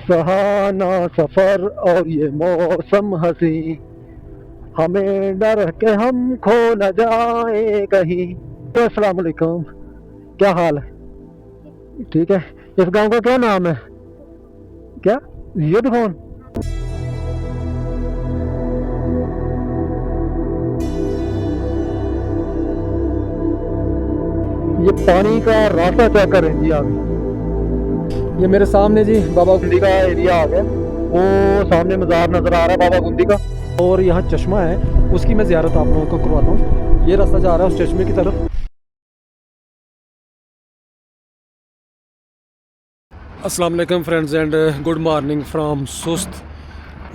सुहाना सफर और ये मौसम हसी, हमें डर है कि हम खो न जाए कहीं। तो अस्सलाम वालेकुम, क्या हाल है? ठीक है। इस गांव का क्या नाम है? क्या? युद्ध भवन। ये पानी का रास्ता चेक करें जी आप। ये मेरे सामने जी बाबा गुंदी का एरिया आ गया। वो सामने मज़ार नज़र आ रहा है बाबा गुंदी का, और यहाँ चश्मा है, उसकी मैं ज़ियारत आप लोगों को करवाता हूँ। ये रास्ता जा रहा है उस चश्मे की तरफ। अस्सलाम वालेकुम friends and good morning from सुस्त।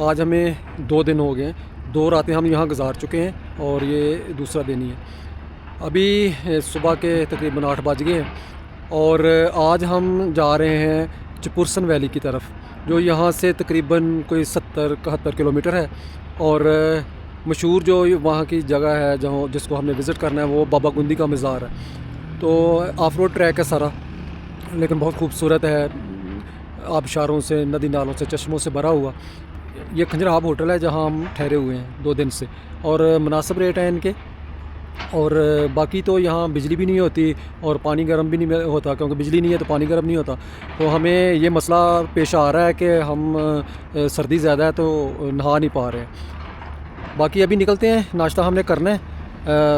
आज हमें 2 दिन हो गए, 2 रातें हम यहाँ गुजार चुके हैं और ये दूसरा दिन ही है। अभी सुबह के तकरीबन 8 बज गए हैं और आज हम जा रहे हैं चपुरसन वैली की तरफ, जो यहाँ से तकरीबन कोई 70-71 किलोमीटर है। और मशहूर जो वहाँ की जगह है जहाँ जिसको हमने विज़िट करना है वो बाबा गुंदी का मज़ार है। तो ऑफ रोड ट्रैक है सारा, लेकिन बहुत खूबसूरत है, आबशारों से, नदी नालों से, चश्मों से भरा हुआ। ये खंजराब होटल है जहाँ हम ठहरे हुए हैं 2 दिन से, और मुनासिब रेट है इनके। और बाकी तो यहाँ बिजली भी नहीं होती और पानी गर्म भी नहीं होता, क्योंकि बिजली नहीं है तो पानी गर्म नहीं होता। तो हमें ये मसला पेश आ रहा है कि हम सर्दी ज़्यादा है तो नहा नहीं पा रहे हैं। बाकी अभी निकलते हैं, नाश्ता हमने करना है।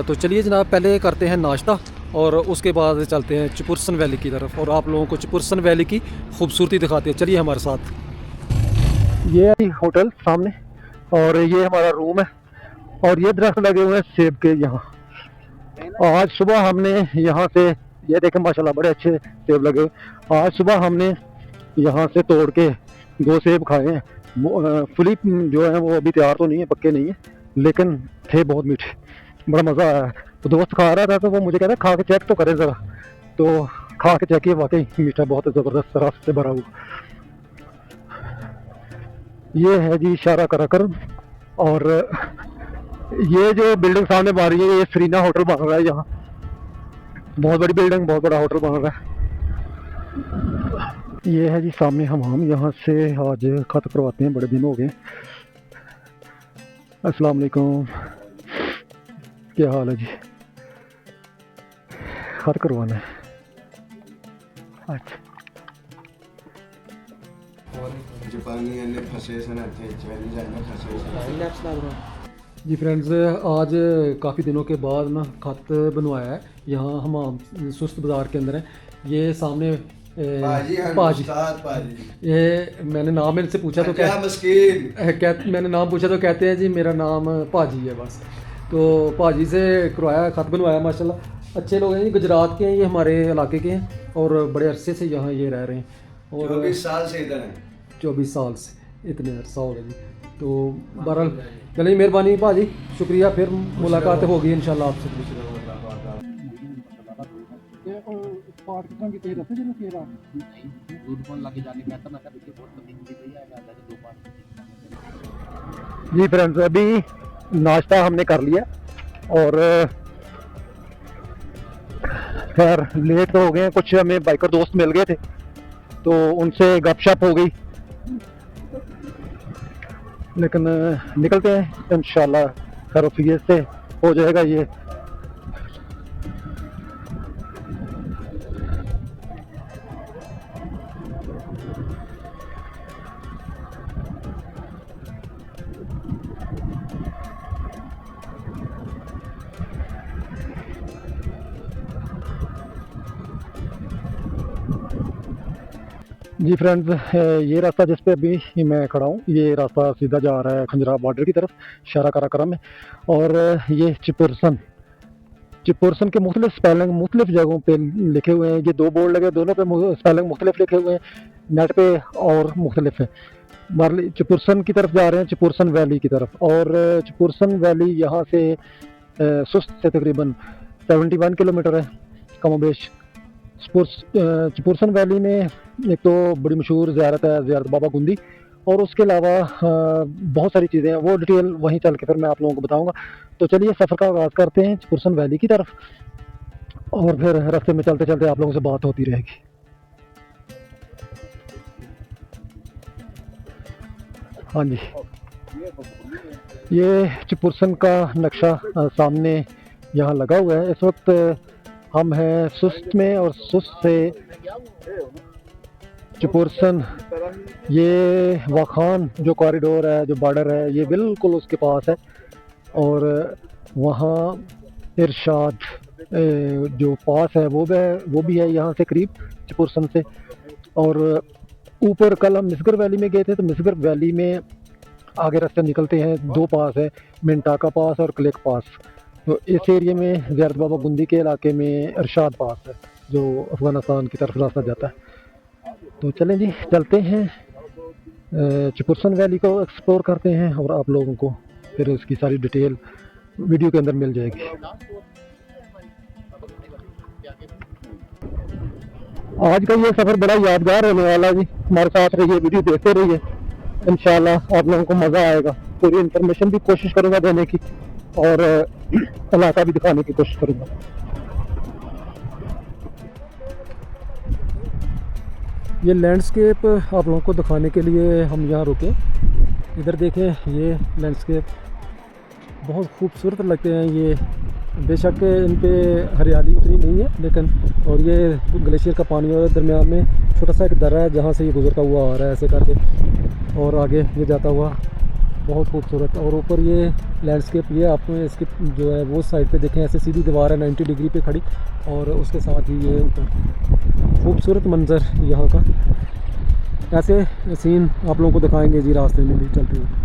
तो चलिए जनाब, पहले करते हैं नाश्ता और उसके बाद चलते हैं चपुरसन वैली की तरफ और आप लोगों को चपुरसन वैली की खूबसूरती दिखाते हैं। चलिए हमारे साथ। ये है होटल सामने और ये हमारा रूम है, और ये दरख्त लगे हुए हैं सेब के यहाँ। आज सुबह हमने यहाँ से, ये देखें माशाल्लाह बड़े अच्छे सेब लगे हुए। आज सुबह हमने यहाँ से तोड़ के 2 सेब खाए हैं। फुली जो है वो अभी तैयार तो नहीं है, पक्के नहीं है, लेकिन थे बहुत मीठे, बड़ा मज़ा आया। तो दोस्त खा रहा था तो वो मुझे कहता खा के चेक तो करें ज़रा। तो खा के चेक किया, वाकई मीठा बहुत ज़बरदस्त रस से भरा हुआ। ये है जी इशारा करा कर। और ये जो बिल्डिंग सामने बन रही है ये सरीना होटल बन रहा है। यहाँ बहुत बड़ी बिल्डिंग, बहुत बड़ा होटल बन रहा है। ये है जी सामने हम यहाँ से आज खत करवाते हैं, बड़े दिन हो गए। अस्सलाम वालेकुम, क्या हाल है जी? खत करवाना है। अच्छा जी फ्रेंड्स, आज काफ़ी दिनों के बाद ना खत बनवाया है। यहाँ हम सुस्त बाज़ार के अंदर है। ये सामने पाजी, ये मैंने नाम इनसे पूछा तो मैंने नाम पूछा तो कहते हैं जी मेरा नाम पाजी है बस। तो पाजी से करवाया, खत बनवाया। माशाल्लाह अच्छे लोग हैं जी, गुजरात के हैं, ये हमारे इलाके के हैं और बड़े अरसे से यहाँ ये रह रहे हैं। और 24 साल से इधर हैं। 24 साल से, इतने अरसा हो गया जी। तो बहरहाल चलिए, मेहरबानी भाजी, शुक्रिया। फिर मुलाकात होगी इंशाल्लाह आपसे। जी फ्रेंड्स, अभी नाश्ता हमने कर लिया और खैर लेट तो हो गए हैं, कुछ हमें बाइकर दोस्त मिल गए थे तो उनसे गपशप हो गई, लेकिन निकलते हैं इंशाल्लाह खैर से हो जाएगा ये। जी फ्रेंड्स, ये रास्ता जिस पे अभी मैं खड़ा हूँ, ये रास्ता सीधा जा रहा है खंजराब बॉर्डर की तरफ, शारा कराकरम में। और ये चपुरसन के मुख्तलिफ स्पेलिंग मुख्तलिफ जगहों पे लिखे हुए हैं। ये 2 बोर्ड लगे, दोनों पे स्पेलिंग मुख्तलिफ लिखे हुए हैं नेट पे और मुख्तलिफ है। चपुरसन की तरफ जा रहे हैं, चपुरसन वैली की तरफ। और चपुरसन वैली यहाँ से सुस्त से तकरीबन 71 किलोमीटर है कमोबेश। चपुरसन वैली में एक तो बड़ी मशहूर ज़ियारत है, ज़ियारत बाबा गुंदी, और उसके अलावा बहुत सारी चीज़ें हैं, वो डिटेल वहीं चल के फिर मैं आप लोगों को बताऊंगा। तो चलिए सफ़र का आगाज़ करते हैं चपुरसन वैली की तरफ, और फिर रास्ते में चलते चलते आप लोगों से बात होती रहेगी। हाँ जी, ये चपुरसन का नक्शा सामने यहाँ लगा हुआ है। इस वक्त हम हैं सुस्त में और सुस्त से चपुरसन, ये वाखान जो कॉरिडोर है, जो बॉर्डर है, ये बिल्कुल उसके पास है। और वहाँ इरशाद जो पास है वो भी है यहाँ से करीब चपुरसन से। और ऊपर कल हम मिसगर वैली में गए थे, तो मिसगर वैली में आगे रास्ते निकलते हैं, दो पास है, मिंटाका पास और क्लिक पास। तो इस एरिया में ज़ियारत बाबा गुंदी के इलाके में इरशाद पास है जो अफ़गानिस्तान की तरफ रास्ता जाता है। तो चलें जी, चलते हैं चपुरसन वैली को एक्सप्लोर करते हैं और आप लोगों को फिर उसकी सारी डिटेल वीडियो के अंदर मिल जाएगी। आज का ये सफ़र बड़ा यादगार होने वाला है जी, हमारे साथ रहिए, वीडियो देखते रहिए, इंशाल्लाह आप लोगों को मज़ा आएगा। पूरी इन्फॉर्मेशन भी कोशिश करूँगा देने की और इलाका भी दिखाने की कोशिश करूँगा। ये लैंडस्केप आप लोगों को दिखाने के लिए हम यहाँ रुके। इधर देखें, ये लैंडस्केप बहुत खूबसूरत लगते हैं। ये बेशक इन पे हरियाली उतनी नहीं है, लेकिन और ये ग्लेशियर का पानी और दरमियान में छोटा सा एक दर्रा है जहाँ से ये गुजरता हुआ आ रहा है ऐसे करके, और आगे ये जाता हुआ बहुत खूबसूरत। और ऊपर ये लैंडस्केप, ये आपने इसके जो है वो साइड पे देखें, ऐसे सीधी दीवार है 90 डिग्री पे खड़ी, और उसके साथ ही ये ऊपर खूबसूरत मंज़र यहाँ का। ऐसे सीन आप लोगों को दिखाएंगे जी रास्ते में भी चलते हुए।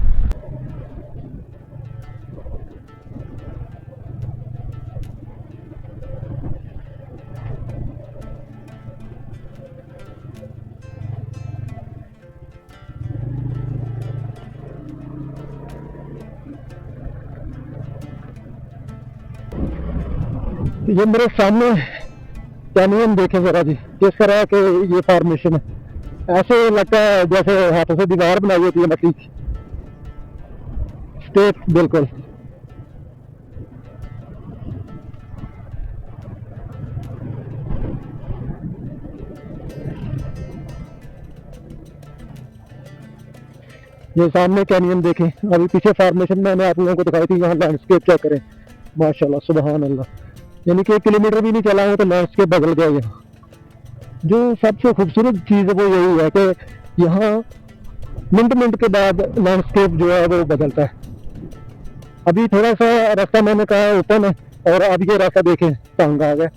ये मेरे सामने कैनियन देखें ज़रा जी, किस तरह के ये फॉर्मेशन है, ऐसे लगता है जैसे हाथों से दीवार बनाई होती है मट्टी की, स्टेप बिल्कुल। ये सामने कैनियन देखें, अभी पीछे फॉर्मेशन मैंने आप लोगों को दिखाई थी, यहाँ लैंडस्केप चेक करें, माशाल्लाह सुबहान अल्लाह। यानी कि 1 किलोमीटर भी नहीं चला है तो लैंडस्केप बदल गया यहाँ। जो सबसे खूबसूरत चीज़ है वो यही है कि यहाँ मिनट के बाद लैंडस्केप जो है वो बदलता है। अभी थोड़ा सा रास्ता मैंने कहा ओपन है, और अब ये रास्ता देखें तंग आ गया,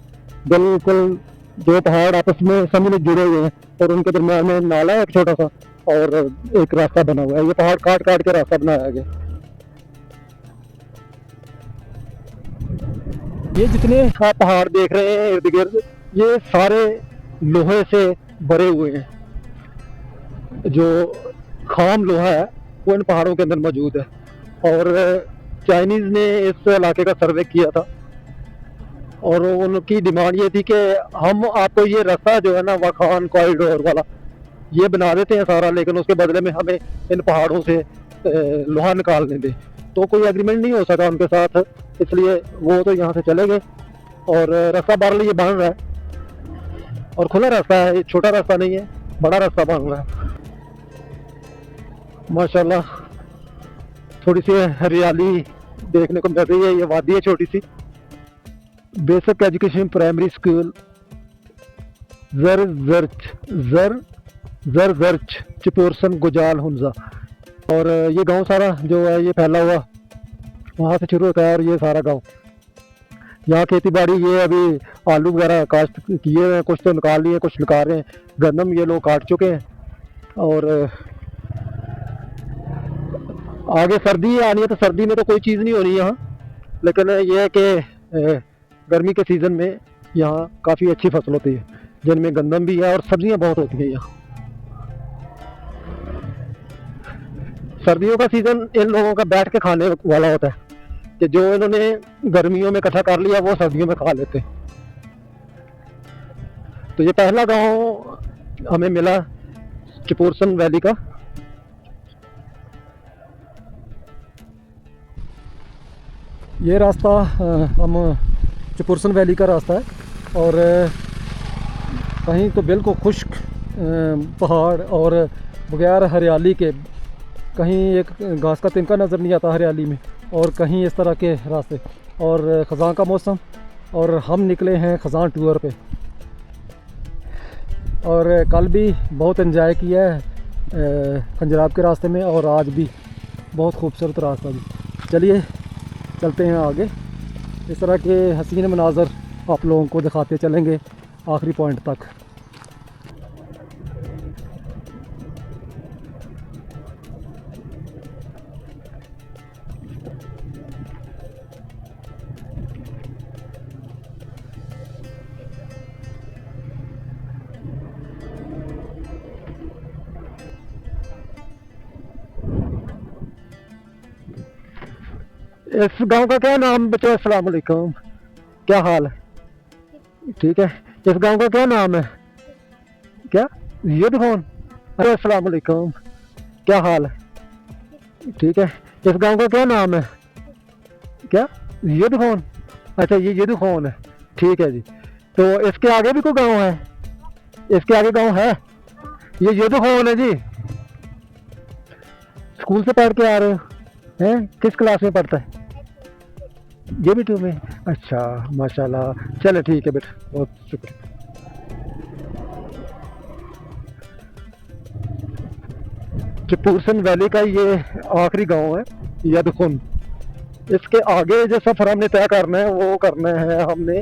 बिल्कुल दो पहाड़ आपस में समझ जुड़े हुए हैं और उनके दरम्यान में नाला है एक छोटा सा, और एक रास्ता बना हुआ है। ये पहाड़ काट के रास्ता बनाया गया। ये जितने आप पहाड़ देख रहे हैं इर्द गिर्द, ये सारे लोहे से भरे हुए हैं। जो खाम लोहा है वो इन पहाड़ों के अंदर मौजूद है, और चाइनीज़ ने इस इलाके का सर्वे किया था, और उनकी डिमांड ये थी कि हम आपको ये रास्ता जो है ना वाखान कॉरिडोर वाला ये बना देते हैं सारा, लेकिन उसके बदले में हमें इन पहाड़ों से लोहा निकालने दें। तो कोई एग्रीमेंट नहीं हो सका उनके साथ, इसलिए वो तो यहाँ से चले गए। और रास्ता बार ये बन रहा है और खुला रास्ता है, ये छोटा रास्ता नहीं है, बड़ा रास्ता बन रहा है माशाल्लाह। थोड़ी सी हरियाली देखने को मिल रही है, ये वादी है छोटी सी। बेसिक एजुकेशन प्राइमरी स्कूल जरजर्च चपुरसन गुजाल हुंजा। और ये गांव सारा जो है ये फैला हुआ वहाँ से शुरू होता है, और ये सारा गांव यहाँ खेती बाड़ी, ये अभी आलू वगैरह काश्त किए हैं, कुछ तो निकाल लिए, कुछ निकाल रहे हैं। गंदम ये लोग काट चुके हैं, और आगे सर्दी आनी है, तो सर्दी में तो कोई चीज़ नहीं होनी यहाँ, लेकिन ये है कि गर्मी के सीज़न में यहाँ काफ़ी अच्छी फसल होती है, जिनमें गंदम भी है और सब्जियाँ बहुत होती हैं यहाँ। सर्दियों का सीज़न इन लोगों का बैठ के खाने वाला होता है, कि जो इन्होंने गर्मियों में इकट्ठा कर लिया वो सर्दियों में खा लेते हैं। तो ये पहला गांव हमें मिला चपुरसन वैली का। ये रास्ता हम चपुरसन वैली का रास्ता है, और कहीं तो बिल्कुल खुश्क पहाड़ और बगैर हरियाली के कहीं एक घास का तिनका नज़र नहीं आता हरियाली में, और कहीं इस तरह के रास्ते, और ख़ज़ां का मौसम, और हम निकले हैं ख़ज़ां टूर पे। और कल भी बहुत एंजॉय किया है खंजराब के रास्ते में, और आज भी बहुत खूबसूरत रास्ता भी। चलिए चलते हैं आगे, इस तरह के हसीन मनाज़र आप लोगों को दिखाते चलेंगे आखिरी पॉइंट तक। इस गांव का क्या नाम बच्चों? अस्सलाम वालेकुम, क्या हाल है? ठीक है। इस गांव का क्या नाम है? क्या? युद्धफोन। अरे अस्सलाम वालेकुम, क्या हाल है? ठीक है। इस गांव का क्या नाम है? क्या? युद्धफोन। अच्छा, ये युद्धफोन है, ठीक है जी। तो इसके आगे भी कोई गांव है? इसके आगे गांव है? ये युद्धफोन है जी। स्कूल से पढ़ के आ रहे हो? हैं? किस क्लास में पढ़ता है? ये भी तुम्हें? अच्छा, माशाल्लाह। चलो ठीक है बेटा, बहुत शुक्रिया। चिपूरसन वैली का ये आखिरी गांव है यदखुन। इसके आगे जो सफ़र हमने तय करना है वो करना है हमने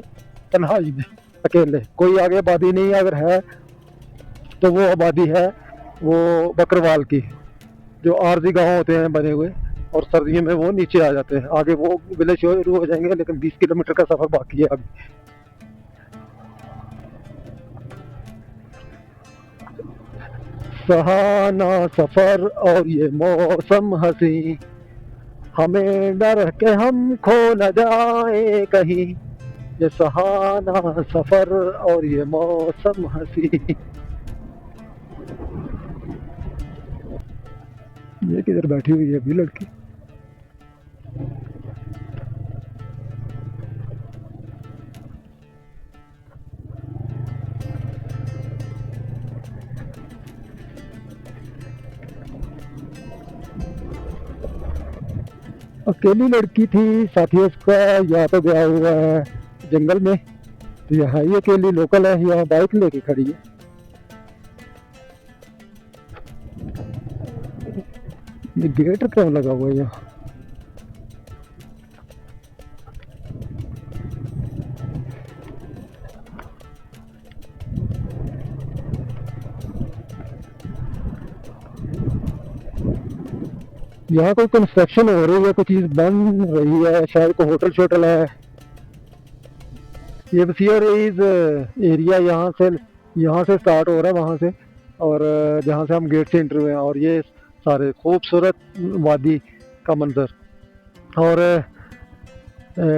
तन्हाई में, अकेले। कोई आगे आबादी नहीं, अगर है तो वो आबादी है वो बकरवाल की, जो आरजी गांव होते हैं बने हुए, और सर्दियों में वो नीचे आ जाते हैं। आगे वो विलेज शुरू हो जाएंगे, लेकिन 20 किलोमीटर का सफ़र बाकी है अभी। सहाना सफ़र और ये मौसम हंसी, हमें डर के हम खो न जाए कहीं। ये सहाना सफ़र और ये मौसम हंसी। ये किधर बैठी हुई है अभी लड़की? अकेली लड़की थी, साथी उसका या तो गया हुआ है जंगल में, तो यहाँ ही अकेली लोकल है, यहाँ बाइक लेके खड़ी है। ये गेट क्यों लगा हुआ है यहाँ? यहाँ कोई कंस्ट्रक्शन हो रही है, कोई चीज बन रही है, शायद कोई होटल शोटल है। ये बसीयरीज एरिया यहाँ से स्टार्ट हो रहा है, वहाँ से, और जहाँ से हम गेट से एंटर हुए हैं। और ये सारे खूबसूरत वादी का मंजर, और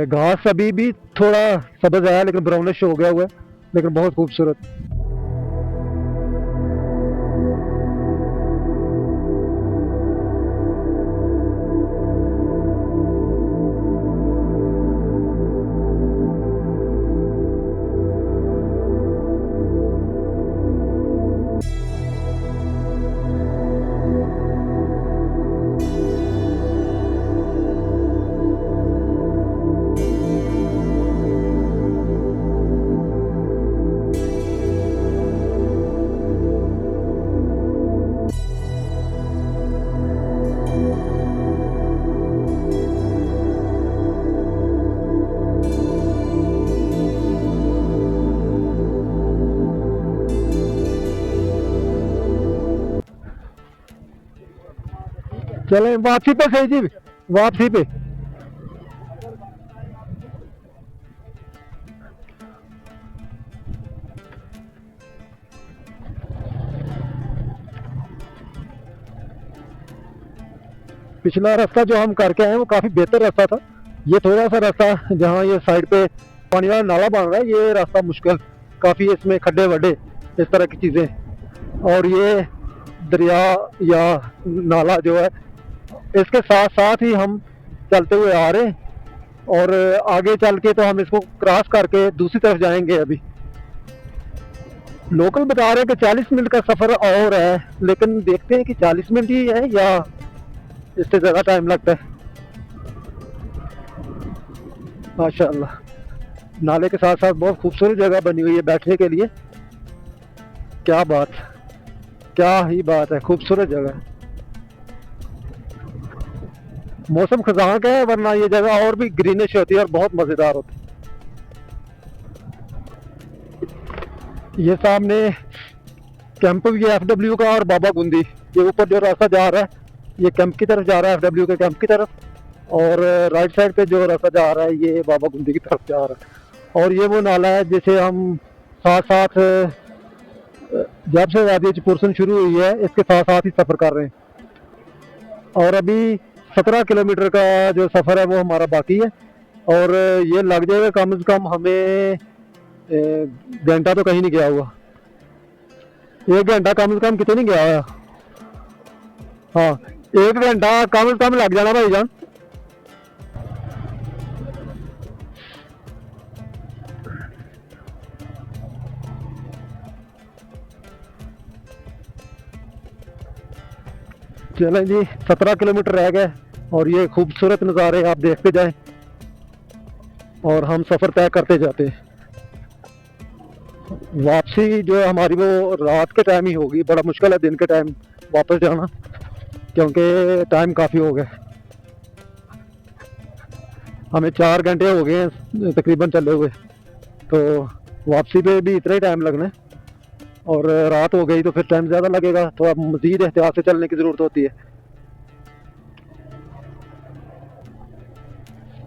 घास अभी भी थोड़ा सब्ज है, लेकिन ब्राउनिश हो गया हुआ है, लेकिन बहुत खूबसूरत। चले वापसी पे सही जी, वापसी पे। पिछला रास्ता जो हम करके आए वो काफी बेहतर रास्ता था। ये थोड़ा सा रास्ता जहाँ ये साइड पे पानी वाला नाला बन रहा है, ये रास्ता मुश्किल काफी, इसमें खड्डे वड्डे इस तरह की चीजें। और ये दरिया या नाला जो है, इसके साथ साथ ही हम चलते हुए आ रहे हैं, और आगे चल के तो हम इसको क्रॉस करके दूसरी तरफ जाएंगे। अभी लोकल बता रहे हैं कि 40 मिनट का सफ़र और है, लेकिन देखते हैं कि 40 मिनट ही है या इससे ज़्यादा टाइम लगता है। माशाल्लाह, नाले के साथ साथ बहुत खूबसूरत जगह बनी हुई है बैठने के लिए। क्या बात, क्या ही बात है, खूबसूरत जगह। मौसम खजां का है, वरना ये जगह और भी ग्रीनिश होती है और बहुत मज़ेदार होती है। ये सामने कैंप भी है FW का और बाबा गुंदी। ये ऊपर जो रास्ता जा रहा है ये कैंप की तरफ जा रहा है, FW के कैंप की तरफ, और राइट साइड पे जो रास्ता जा रहा है ये बाबा गुंदी की तरफ जा रहा है। और ये वो नाला है जिसे हम साथ साथ जब से वादी चपुरसन शुरू हुई है इसके साथ साथ ही सफ़र कर रहे हैं। और अभी 17 किलोमीटर का जो सफ़र है वो हमारा बाकी है, और ये लग जाएगा कम से कम हमें घंटा तो कहीं नहीं गया हुआ। 1 घंटा कम से कम कितने नहीं गया हुआ। हाँ, 1 घंटा कम से कम लग जाना भाईजान। चलें जी, 17 किलोमीटर रह गए और ये खूबसूरत नज़ारे आप देखते जाएं और हम सफ़र तय करते जाते हैं। वापसी जो है हमारी वो रात के टाइम ही होगी। बड़ा मुश्किल है दिन के टाइम वापस जाना, क्योंकि टाइम काफ़ी हो गया। हमें 4 घंटे हो गए हैं तकरीबन चले हुए, तो वापसी पे भी इतना ही टाइम लगना है, और रात हो गई तो फिर टाइम ज़्यादा लगेगा, तो अब मज़ीद एहतियात से चलने की ज़रूरत होती है।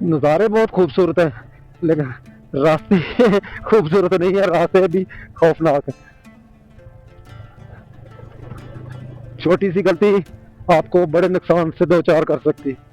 नज़ारे बहुत खूबसूरत है, लेकिन रास्ते खूबसूरत नहीं है, रास्ते भी खौफनाक है। छोटी सी गलती आपको बड़े नुकसान से दो चार कर सकती है।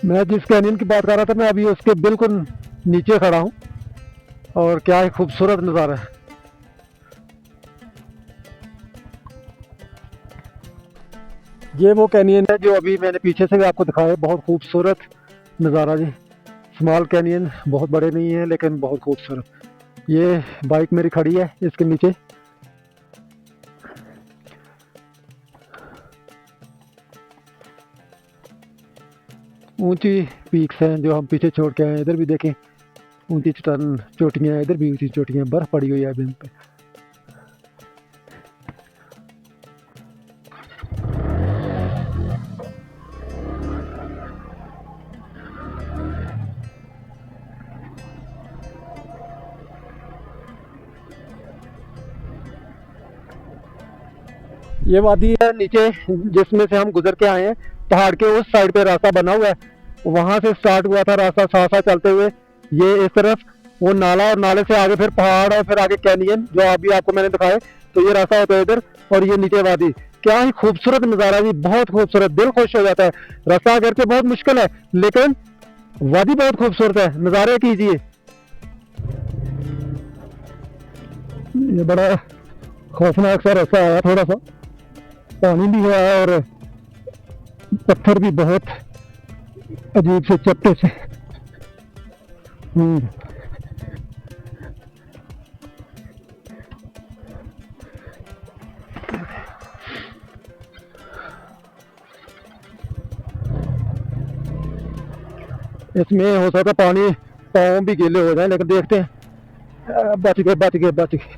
मैं जिस कैनियन की बात कर रहा था मैं अभी उसके बिल्कुल नीचे खड़ा हूँ, और क्या ही खूबसूरत नज़ारा है। ये वो कैनियन है जो अभी मैंने पीछे से भी आपको दिखाया, बहुत खूबसूरत नज़ारा जी। स्मॉल कैनियन, बहुत बड़े नहीं है लेकिन बहुत खूबसूरत। ये बाइक मेरी खड़ी है इसके नीचे। ऊंची पीक्स हैं जो हम पीछे छोड़ के आए। इधर भी देखें ऊंची चट्टान चोटियाँ हैं, इधर भी ऊंची चोटियाँ, बर्फ़ पड़ी हुई है अभी इन पे। ये वादी है नीचे जिसमें से हम गुजर के आए हैं। पहाड़ के उस साइड पे रास्ता बना हुआ है, वहां से स्टार्ट हुआ था रास्ता साथ साथ चलते हुए ये इस तरफ वो नाला, और नाले से आगे फिर पहाड़ और फिर आगे कैनियन जो अभी आपको मैंने दिखाए। तो ये रास्ता होता है इधर, और ये नीचे वादी। क्या ही खूबसूरत नज़ारा जी, बहुत खूबसूरत, दिल खुश हो जाता है। रास्ता अगरचे बहुत मुश्किल है लेकिन वादी बहुत खूबसूरत है, नज़ारे कीजिए। ये बड़ा खौफनाक सा रास्ता आया, थोड़ा सा पानी भी है और पत्थर भी बहुत अजीब से चपटे से। इसमें हो सकता पानी पाँव भी गीले हो जाए, लेकिन देखते हैं। बच गए बच गए बच गए।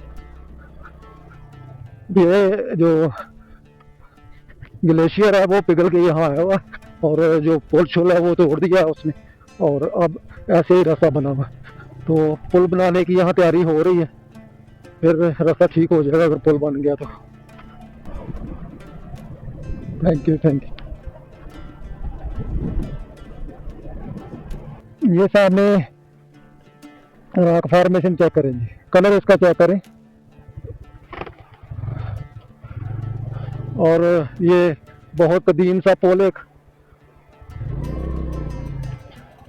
ये जो ग्लेशियर है वो पिघल के यहाँ आया हुआ, और जो पुल शुल है वो तोड़ दिया है उसने, और अब ऐसे ही रास्ता बना हुआ। तो पुल बनाने की यहाँ तैयारी हो रही है, फिर रास्ता ठीक हो जाएगा अगर पुल बन गया तो। Thank you thank you. ये सामने रॉक फॉर्मेशन चेक करें जी, कलर इसका चेक करें। और ये बहुत कदीम सा पुल एक,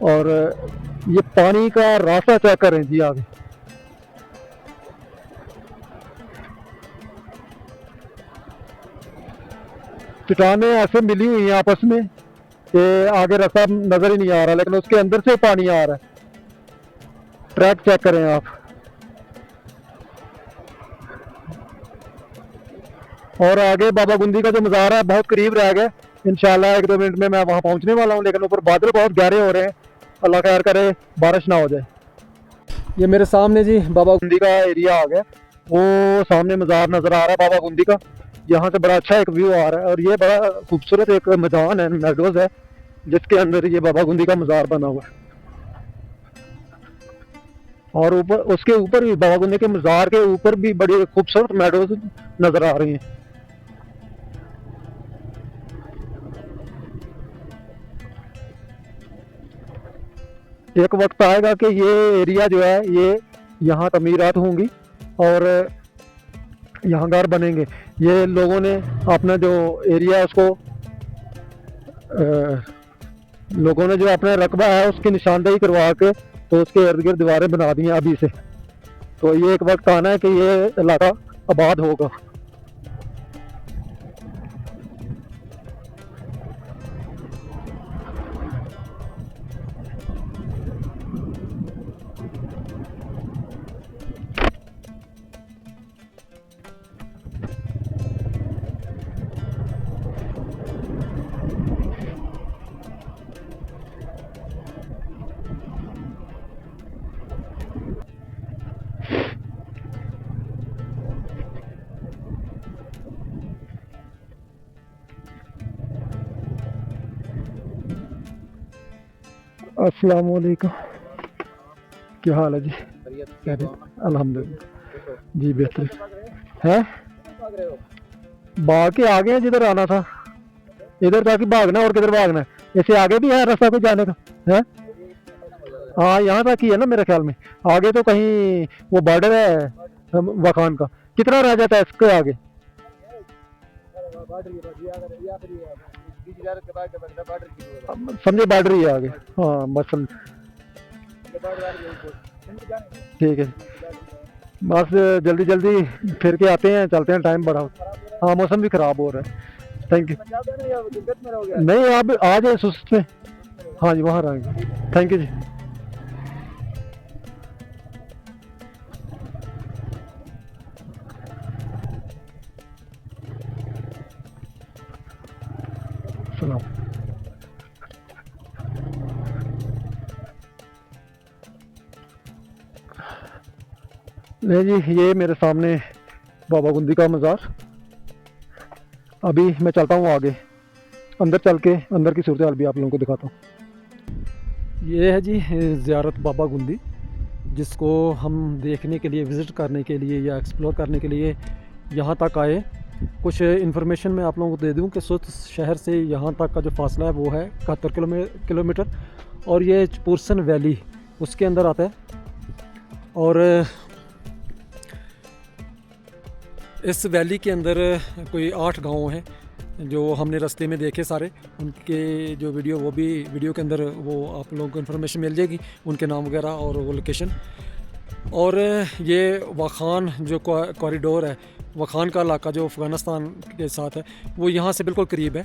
और ये पानी का रास्ता चेक करें जी आगे। चट्टानें ऐसे मिली हुई हैं आपस में कि आगे रास्ता नज़र ही नहीं आ रहा, लेकिन उसके अंदर से पानी आ रहा है। ट्रैक चेक करें आप। और आगे बाबा गुंदी का जो मज़ार है बहुत करीब रह गया, इंशाल्लाह 1-2 मिनट में मैं वहाँ पहुँचने वाला हूँ, लेकिन ऊपर बादल बहुत गहरे हो रहे हैं। अल्लाह खैर करे बारिश ना हो जाए। ये मेरे सामने जी बाबा गुंदी का एरिया आ गया, वो सामने मज़ार नज़र आ रहा है बाबा गुंदी का। यहाँ से बड़ा अच्छा एक व्यू आ रहा है और ये बड़ा खूबसूरत एक मैदान है, मेडोज है, जिसके अंदर ये बाबा गुंदी का मज़ार बना हुआ है। और ऊपर उसके ऊपर भी बाबा गुंदी के मज़ार के ऊपर भी बड़ी खूबसूरत मेडोज नज़र आ रही हैं। एक वक्त आएगा कि ये एरिया जो है ये यहाँ तमीरात होंगी और यहाँ घर बनेंगे। ये लोगों ने अपना जो एरिया है उसको लोगों ने जो अपना रकबा है उसकी निशानदेही करवा के तो उसके इर्द गिर्द दीवारें बना दी हैं अभी से। तो ये एक वक्त आना है कि ये इलाका आबाद होगा। अस्सलाम वालेकुम, क्या हाल है जी? अल्हम्दुलिल्लाह जी बेहतर है। भाग के आगे हैं जिधर आना था, इधर जाके भागना और किधर भागना है? इससे आगे भी है रास्ता कोई जाने का है? हाँ यहाँ तक ही है ना मेरे ख्याल में। आगे तो कहीं वो बॉर्डर है वखान का, कितना रह जाता है इसके आगे? समझे बॉर्डर ही है आगे। हाँ बस ठीक है, बस जल्दी जल्दी फिर के आते हैं, चलते हैं, टाइम बड़ा। हाँ मौसम भी ख़राब हो रहा है। Thank you. नहीं आप आ जाए सुस्त में। हाँ जी वहाँ रहेंगे। थैंक यू जी। सलाम। नहीं जी ये मेरे सामने बाबा गुंदी का मज़ार। अभी मैं चलता हूँ आगे, अंदर चल के अंदर की सूरत हाल भी आप लोगों को दिखाता हूँ। ये है जी ज़ियारत बाबा गुंदी, जिसको हम देखने के लिए, विज़िट करने के लिए या एक्सप्लोर करने के लिए यहाँ तक आए। कुछ इन्फॉर्मेशन मैं आप लोगों को दे दूँ कि सुस्त शहर से यहाँ तक का जो फासला है वो है 71 किलोमीटर और ये पुरसन वैली उसके अंदर आता है। और इस वैली के अंदर कोई 8 गांव हैं जो हमने रास्ते में देखे सारे, उनके जो वीडियो वो भी वीडियो के अंदर वो आप लोगों को इन्फॉर्मेशन मिल जाएगी, उनके नाम वगैरह और वो लोकेशन। और ये वाखान जो कॉरिडोर है, वाखान का इलाका जो अफ़गानिस्तान के साथ है, वो यहाँ से बिल्कुल करीब है।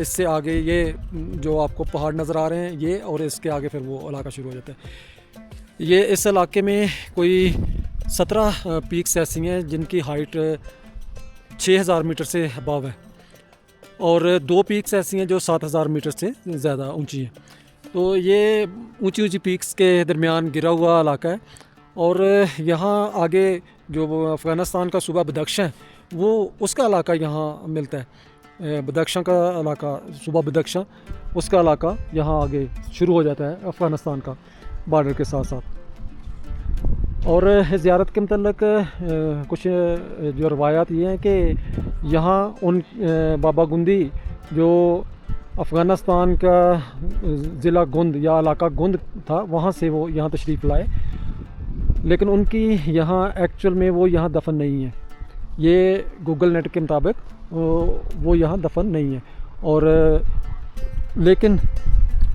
इससे आगे ये जो आपको पहाड़ नज़र आ रहे हैं ये, और इसके आगे फिर वो इलाका शुरू हो जाता है। ये इस इलाके में कोई 17 पीक्स ऐसी हैं जिनकी हाइट 6000 मीटर से अबव है और 2 पीक्स ऐसी हैं जो 7000 मीटर से ज़्यादा ऊंची हैं। तो ये ऊंची ऊंची पीक्स के दरमियान गिरा हुआ इलाका है। और यहाँ आगे जो अफ़गानिस्तान का सूबा बदख्शां है वो उसका इलाका यहाँ मिलता है। बदख्शां का इलाका, सूबा बदख्शां, उसका इलाका यहाँ आगे शुरू हो जाता है अफ़गानिस्तान का बॉर्डर के साथ साथ। और ज़ियारत के मतलब कुछ जो रवायात ये हैं कि यहाँ उन बाबा गुंदी जो अफ़गानिस्तान का ज़िला गुंद या इलाका गुंद था वहाँ से वो यहाँ तशरीफ़ लाए, लेकिन उनकी यहाँ एक्चुअल में वो यहाँ दफन नहीं है। ये गूगल नेट के मुताबिक वो यहाँ दफन नहीं है। और लेकिन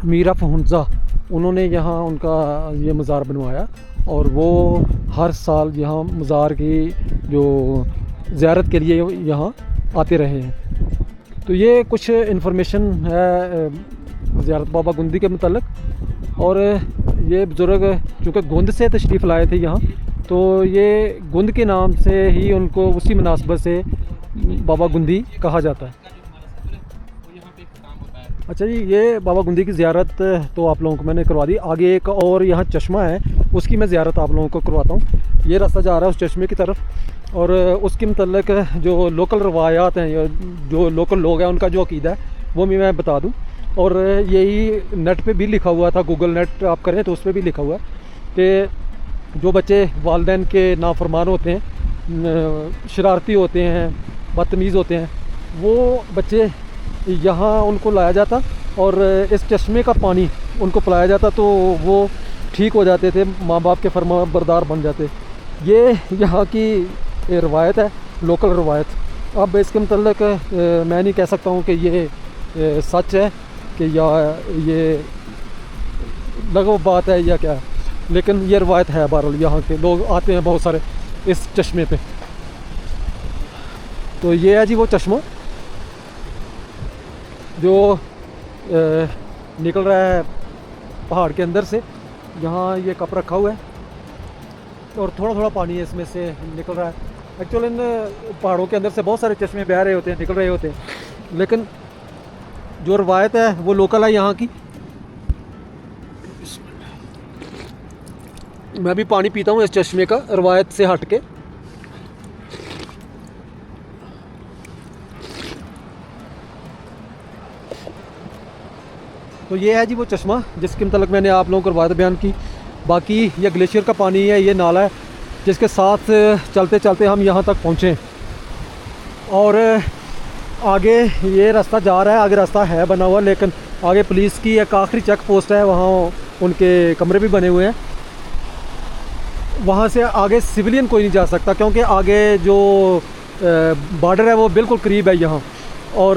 मीरा फहुंजा उन्होंने यहाँ उनका ये मज़ार बनवाया और वो हर साल यहाँ मज़ार की जो ज़ियारत के लिए यहाँ आते रहे हैं। तो ये कुछ इन्फॉर्मेशन है ज़ियारत बाबा गुंदी के मतलब। और ये बुज़ुर्ग चूँकि गुंद से तशरीफ़ लाए थे यहाँ, तो ये गुंद के नाम से ही उनको उसी मुनासबत से बाबा गुंदी कहा जाता है। अच्छा जी, ये बाबा गुंदी की ज़ियारत तो आप लोगों को मैंने करवा दी। आगे एक और यहाँ चश्मा है, उसकी मैं ज़ियारत आप लोगों को करवाता हूँ। ये रास्ता जा रहा है उस चश्मे की तरफ, और उसके मतलब जो लोकल रवायात हैं या जो लोकल लोग हैं उनका जो अकीदा है वो भी मैं बता दूँ। और यही नेट पे भी लिखा हुआ था, गूगल नेट आप करें तो उस पर भी लिखा हुआ है कि जो बच्चे वालिदैन के नाफरमान होते हैं, शरारती होते हैं, बदतमीज़ होते हैं, वो बच्चे यहाँ उनको लाया जाता और इस चश्मे का पानी उनको पिलाया जाता, तो वो ठीक हो जाते थे, माँ बाप के फरमाबरदार बन जाते। ये यहाँ की रवायत है, लोकल रवायत। अब इसके मतलब मैं नहीं कह सकता हूँ कि ये सच है कि या ये लगो बात है या क्या है, लेकिन ये रवायत है। बहरहाल यहाँ के लोग आते हैं बहुत सारे इस चश्मे पे। तो ये है जी वो चश्मा जो निकल रहा है पहाड़ के अंदर से। यहाँ ये कप रखा हुआ है और थोड़ा थोड़ा पानी इसमें से निकल रहा है। एक्चुअली इन पहाड़ों के अंदर से बहुत सारे चश्मे बह रहे होते हैं, निकल रहे होते हैं, लेकिन जो रवायत है वो लोकल है यहाँ की। मैं भी पानी पीता हूँ इस चश्मे का, रवायत से हट के। तो ये है जी वो चश्मा जिसके मतलब मैंने आप लोगों को रवायत बयान की। बाकी ये ग्लेशियर का पानी है, ये नाला है जिसके साथ चलते चलते हम यहाँ तक पहुँचे। और आगे ये रास्ता जा रहा है, आगे रास्ता है बना हुआ, लेकिन आगे पुलिस की एक आखिरी चेक पोस्ट है, वहाँ उनके कमरे भी बने हुए हैं। वहाँ से आगे सिविलियन कोई नहीं जा सकता क्योंकि आगे जो बॉर्डर है वो बिल्कुल करीब है यहाँ। और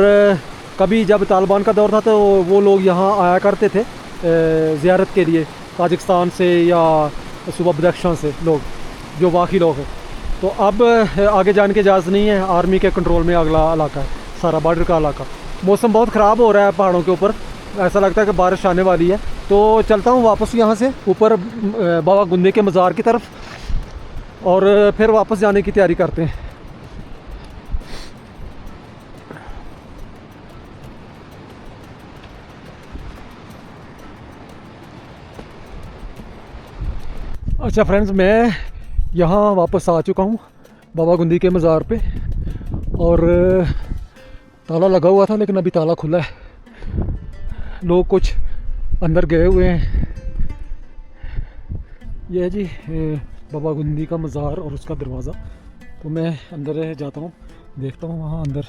कभी जब तालिबान का दौर था तो वो लोग यहाँ आया करते थे ज़ियारत के लिए, ताजिकिस्तान से या सूबा बदख्शां से लोग, जो वाकई लोग हैं। तो अब आगे जाने की इजाज़त नहीं है, आर्मी के कंट्रोल में अगला इलाका है, सारा बॉर्डर का इलाका। मौसम बहुत ख़राब हो रहा है पहाड़ों के ऊपर, ऐसा लगता है कि बारिश आने वाली है। तो चलता हूँ वापस यहाँ से ऊपर बाबा गुंदी के मज़ार की तरफ और फिर वापस जाने की तैयारी करते हैं। अच्छा फ्रेंड्स, मैं यहाँ वापस आ चुका हूँ बाबा गुंदी के मज़ार पे, और ताला लगा हुआ था लेकिन अभी ताला खुला है, लोग कुछ अंदर गए हुए हैं। यह है जी बाबा गुंदी का मज़ार और उसका दरवाज़ा। तो मैं अंदर जाता हूँ, देखता हूँ वहाँ अंदर।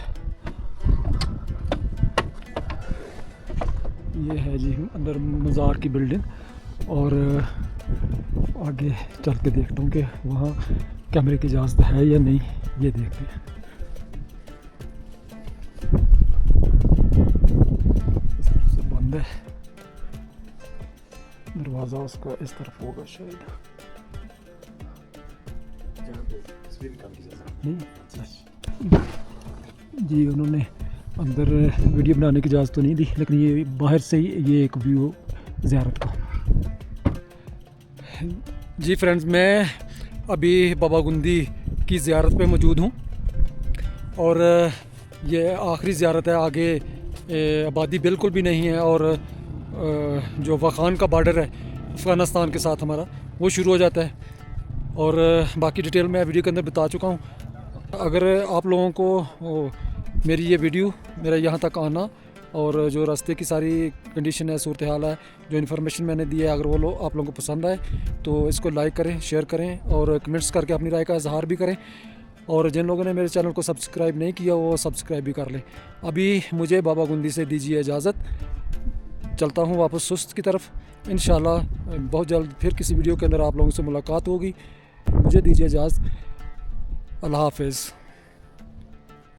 ये है जी अंदर मज़ार की बिल्डिंग, और आगे चल के देखता हूँ कि वहाँ कैमरे की इजाज़त है या नहीं, ये देखते हैं। इस तरफ से बंद है दरवाज़ा, उसका इस तरफ होगा शायद, नहीं जी। उन्होंने अंदर वीडियो बनाने की इजाज़त तो नहीं दी, लेकिन ये बाहर से ही ये एक व्यू ज़ियारत का। जी फ्रेंड्स, मैं अभी बाबा गुंदी की ज़ियारत पे मौजूद हूँ और ये आखिरी ज़ियारत है। आगे आबादी बिल्कुल भी नहीं है, और जो वखान का बॉर्डर है अफ़गानिस्तान के साथ हमारा, वो शुरू हो जाता है। और बाकी डिटेल मैं वीडियो के अंदर बता चुका हूँ। अगर आप लोगों को मेरी ये वीडियो, मेरा यहाँ तक आना और जो रास्ते की सारी कंडीशन है, सूरत हाल है, जो इन्फॉर्मेशन मैंने दी है, अगर वो आप लोगों को पसंद आए तो इसको लाइक करें, शेयर करें और कमेंट्स करके अपनी राय का इजहार भी करें। और जिन लोगों ने मेरे चैनल को सब्सक्राइब नहीं किया वो सब्सक्राइब भी कर लें। अभी मुझे बाबा गुंदी से दीजिए इजाज़त, चलता हूँ वापस सुस्त की तरफ। इंशाल्लाह बहुत जल्द फिर किसी वीडियो के अंदर आप लोगों से मुलाकात होगी। मुझे दीजिए इजाज़त, अल्लाह हाफ़िज़।